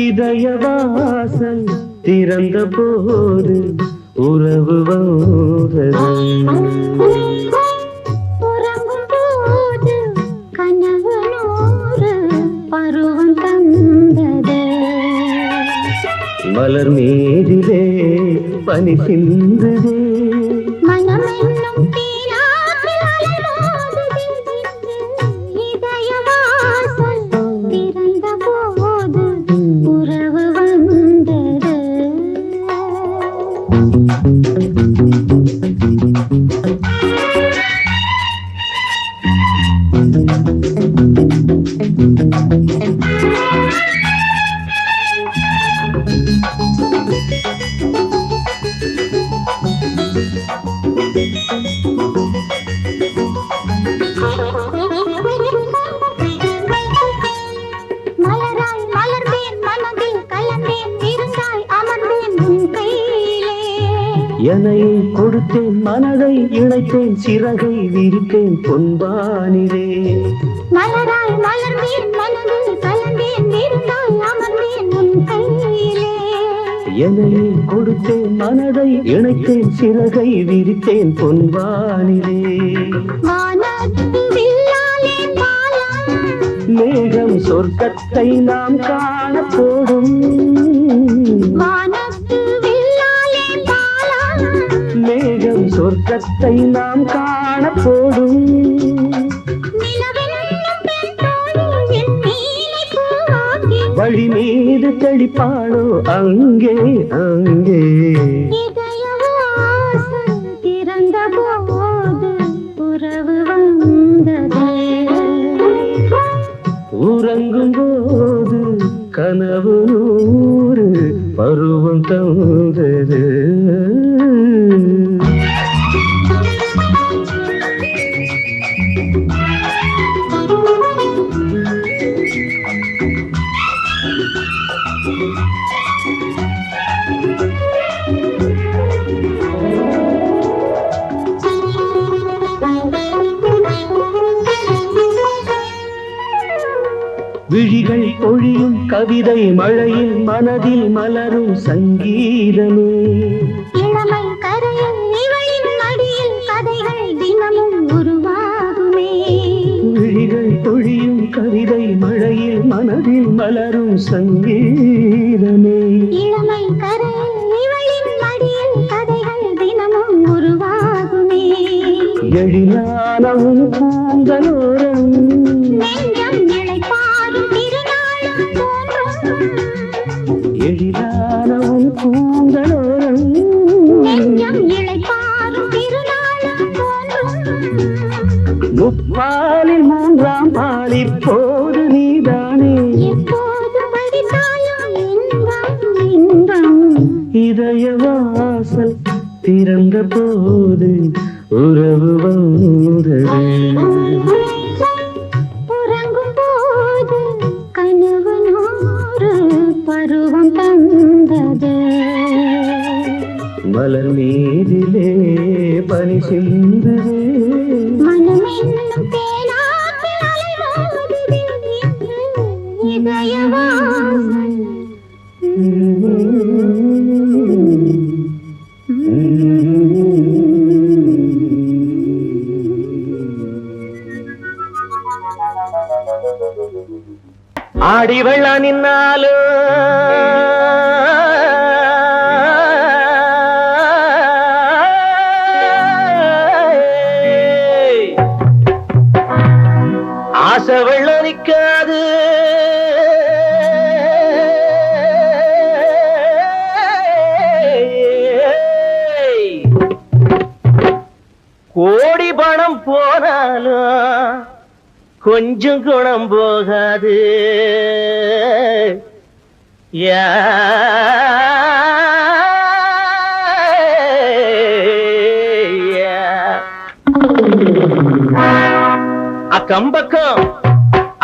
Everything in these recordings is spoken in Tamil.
இதயவாசல் திறந்த போது உறவு வந்தது. உறங்கும் போது கனவு நூறு பருவம் தந்தது. மலர் மீதிலே பனி சிந்ததே. மனம் என்னும் தீராற்றில் அலைமோதுதே. இதயவாசல் திறந்த போது உறவு வந்தது. மலராய் மலர்ந்தேன் மனதில் கலந்தேன் இருந்தாய் அமர்ந்தேன் உன் கையிலே. என்னை கொடுத்தேன் மனதை இணைத்தேன் சிறகை விரித்தேன் பொன்பானிலே. மலராய் மலர்ந்தேன் மனதில் கலந்தேன் இருந்தாய் அமர்ந்தேன் உன் கையிலே. என்னை கொடுத்தேன் மனதை இணைத்தேன் சிறகை விரித்தேன் பொன்வானிலே. வானத்து வில்லாலே பாலம் மேகம் சொர்க்கத்தை நாம் காணப்போடும். வானத்து வில்லாலே பாலம் மேகம் சொர்க்கத்தை நாம் காணப்போடும். நிலவென்னும் பெண் தோழி என் நீலை பூவாகி வழி மீது தெளிப்பாளோ அங்கே அங்கே. இதயவாசல் திறந்த போது உறவு வந்தது. உறங்கும் போது கனவு நூறு பருவம் தந்தது. விழிகள் பொழியும் கவிதை மழையில் மனதில் மலரும் சங்கீதமே. இளமை கரையில் இவளின் மடியில் கதைகள் தினமும் உருவாகுமே. விழிகள் பொழியும் கவிதை மழையில் மனதில் மலரும் சங்கீதமே. இளமை கரையில் இவளின் மடியில் கதைகள் தினமும் உருவாகுமே. எழிலானவும் கூந்தலோரம் நெஞ்சம் இளைப்பாறும் திருநாளும் தோன்றும். எழிலானவும் கூந்தலோரம் நெஞ்சம் இளைப்பாறும் திருநாளும் தோன்றும். முப்பாலில் மூன்றாம் பால் இப்போது நீதானே. எப்போது படித்தாலும் இன்பம் இன்பம். இதயவாசல் திறந்த போது உறவு வந்தது. உறங்கும் போது கனவு நூறு பருவம் தந்தது. மலர் மீதிலே பனி சிந்ததே. மனம் என்னும் தேனாற்றில் அலைமோதுதே. இதயவாசல் ஆடி வெள்ள நின்னாலும் ஆசை வெள்ள நிக்காது. கோடி பணம் போனாலும் கொஞ்சம் குணம் போகாது. அக்கம்பக்கம்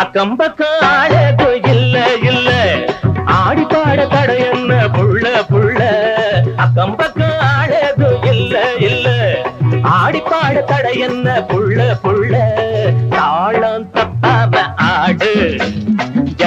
அக்கம்பக்கம் ஆளது இல்ல இல்ல. ஆடி பாட தடை என்ன புள்ள புள்ள. அக்கம்பக்கம் ஆளது இல்ல இல்ல. ஆடி பாட தடை என்ன புள்ள புள்ள. தாளம் தப்பாம ஆடு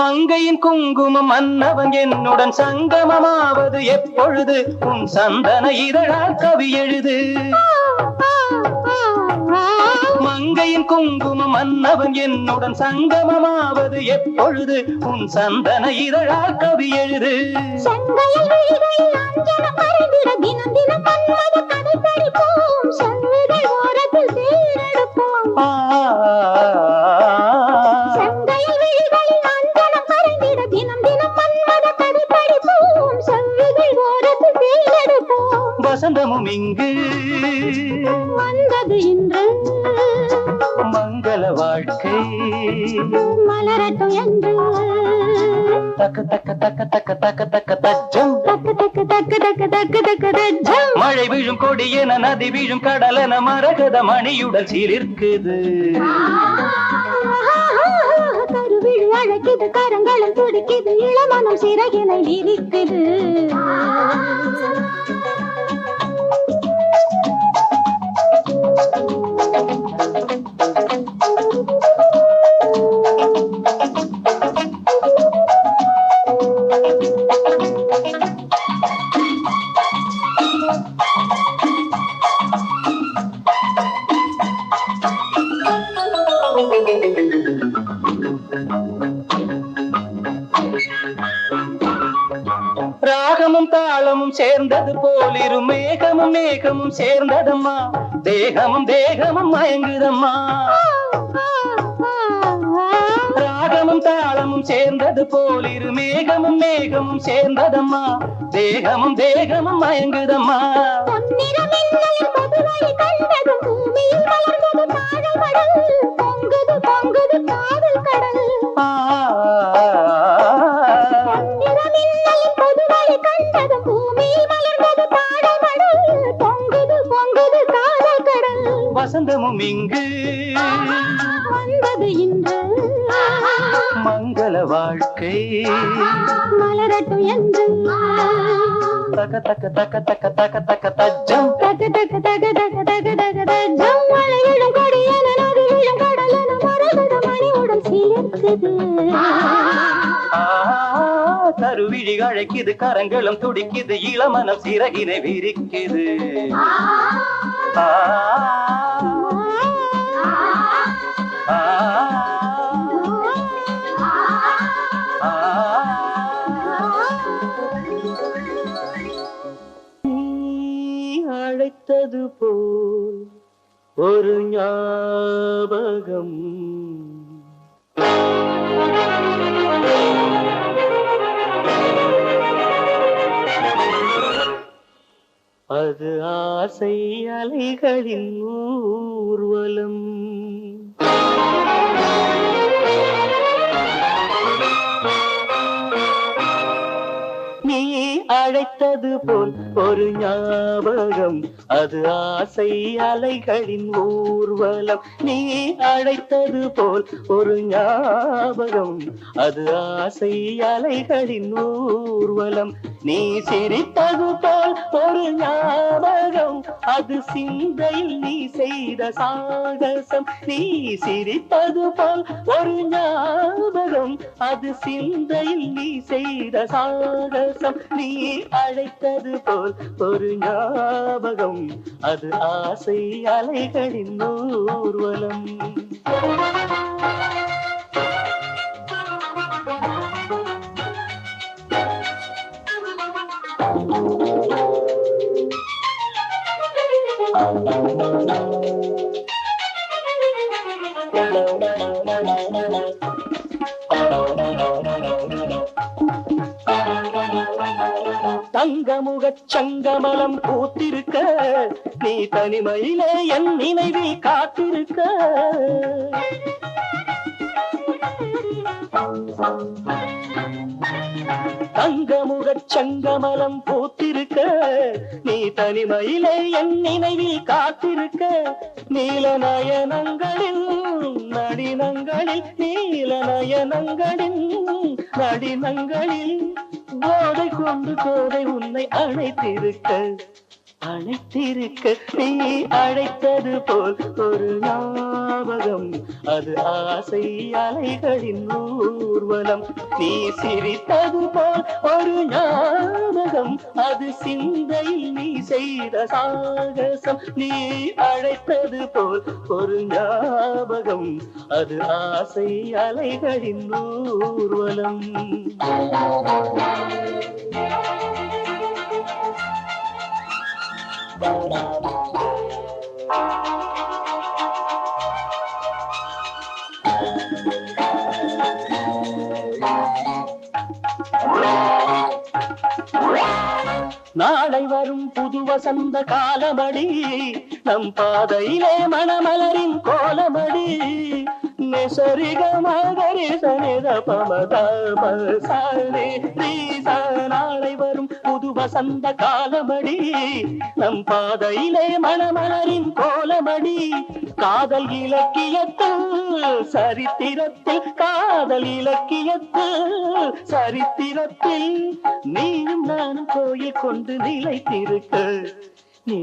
மங்கையின் குங்குமம் மன்னவன் என்னுடன் சங்கமமாவது எப்பொழுது உன் சந்தன இதழால் கவி எழுது மங்கையின் குங்குமம் மன்னவன் என்னுடன் சங்கமமாவது எப்பொழுது உன் சந்தன இதழால் கவி எழுது வசந்தமும் இங்கு வந்தது இன்று மங்கள வாழ்க்கை மலரட்டும் என்று தக்க தக்க தக்க தக்க தக்க தக்க தஜம் தக்கு தக்கு தக்கு தக்கு தக்கு தக்கு தஜம் மழை விழும் கொடியென நதி விழும் கடலென மரகத மணியுடன் சீர்க்குது கருவிழி அழைக்குது கரங்களும் துடிக்குது இளமனம் சிறகினை விரிக்குது ராகமும் தாளமும் சேர்ந்தது போலிரு மேகமும் மேகமும் சேர்ந்ததம்மா தேகமும் தேகமும் மயங்குதம்மா ராகமும் தாளமும் சேர்ந்தது போலிரு மேகமும் மேகமும் சேர்ந்ததம்மா தேகமும் தேகமும் மயங்குதம்மா வசந்தமும் இங்கு வந்தது இன்று மங்கள வாழ்க்கை மலரட்டும் என்று தக்க தக்க தக்க தக்க தக்க தக்க தஜம் தக்கு தக்கு தக்கு தக்கு தக்கு தக்கு தஜம் மழை விழும் கொடியென நதி விழும் கடலென மரகத மணியுடன் சிலிர்க்குது கருவிழி அழைக்குது கரங்களும் துடிக்குது இளமனம் சிறகினை விரிக்குது அழைத்தது போல் ஒரு ஞாபகம் அது ஆசை அலைகளின் ஊர்வலம் நீ அழைத்தது போல் ஒரு ஞாபகம் அது ஆசை அலைகளின் ஊர்வலம் நீ அழைத்தது போல் ஒரு ஞாபகம் அது ஆசை அலைகளின் ஊர்வலம் நீ சிரித்தது போல் ஒரு ஞாபகம் அது சிந்தையில் நீ செய்த சாகசம் நீ சிரித்தது போல் ஒரு ஞாபகம் அது சிந்தையில் நீ செய்த சாகசம் நீ அழைத்தது போல் ஒரு ஞாபகம் அது ஆசை அலைகளின் ஊர்வலம் தங்கமுகச் சங்கமலம் பூத்திருக்க நீ தனிமையிலே என் நினைவில் காத்திருக்க தங்கமுகச் சங்கமலம் பூத்திருக்க நீ தனிமையிலே என் நினைவில் காத்திருக்க நீல நயனங்களில் நடினங்களில் நீல நயனங்களில் நடினங்களில் போதை கொண்டு கோதை உன்னை அழைத்திருக்க அழைத்திருக்க நீ அழைத்தது போல் ஒரு ஞாபகம் அது ஆசை அலைகளின் ஊர்வலம் நீ சிரித்தது போல் ஒரு ஞாபகம் அது சிந்தையில் நீ செய்த சாகசம் நீ அழைத்தது போல் ஒரு ஞாபகம் அது ஆசை அலைகளின் ஊர்வலம் நாளை வரும் புது வசந்த காலமடி நம் பாதையிலே மணமலரின் கோலமடி நெசரிக மகரி சனித பமதாமசானே ரீசா நாளை வரும் புது வசந்த காலமடி நம் பாதையிலே மணமலரின் கோலமடி காதல் இலக்கியத்தில் சரித்திரத்தில் காதல் இலக்கியத்தில் சரித்திரத்தில் நீயும் நானும் கோயில் கொண்டு நிலைத்திருக்க நீ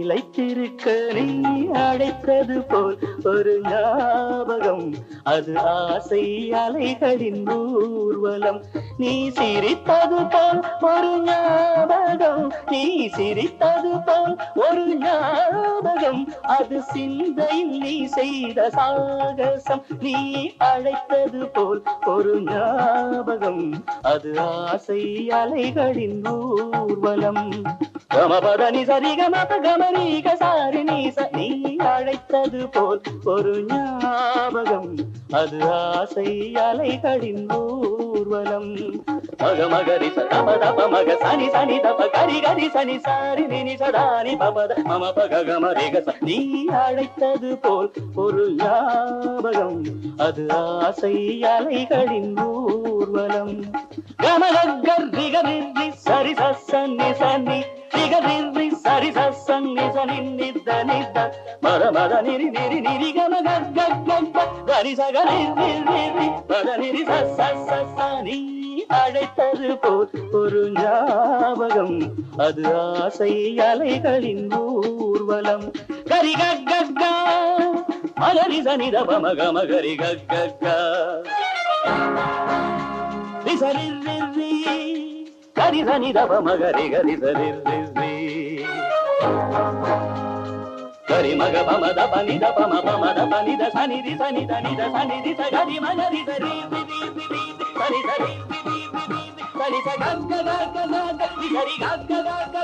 அழைத்தது போல் ஒரு ஞாபகம் அது ஆசை அலைகளின் ஊர்வலம் நீ சிரித்தது போல் ஒரு ஞாபகம் நீ சிரித்தது போல் ஒரு ஞாபகம் அது சிந்தையில் நீ செய்த சாகசம் நீ அழைத்தது போல் ஒரு ஞாபகம் அது ஆசை அலைகளின் ஊர்வலம் கமபதனி சரிகமப கமரீக சாரிணி நீ அழைத்தது போல் ஒரு ஞாபகம் அது ஆசை அலைகளின் ஊர்வலம் மக மகரி தப தப மக சனி சனி தப கரி கரி சனி சாரி நினி சதானி பபத மம பக கமரீக நீ அழைத்தது போல் ஒரு ஞாபகம் அது ஆசை அலைகளின் ஊர்வலம் கமலகரி சரி சன்னி சன்னி ரிகரி சரி சன்னி சனி நித நித மத மத நிரி நிரி நிரி கம கரி சகரி நிரி மத நிரி சனி அழைத்தது போல் ஒரு ஞாபகம் அது ஆசை அலைகளின் ஊர்வலம் கரி கக்கா மகரி சனித பமக மகரி கக்கா ரிசரி ரிரி கரி சனித பமகரி கரி சரி ரிரி கரி மக பமத பனித பம பமத பனித சனிதி சனித நித சனிதி சகரி மகரி சரி ரிரி ரிரி சரி சரி ரிரி ரிரி சரி சகக்க கக்க கரி கக்க கக்க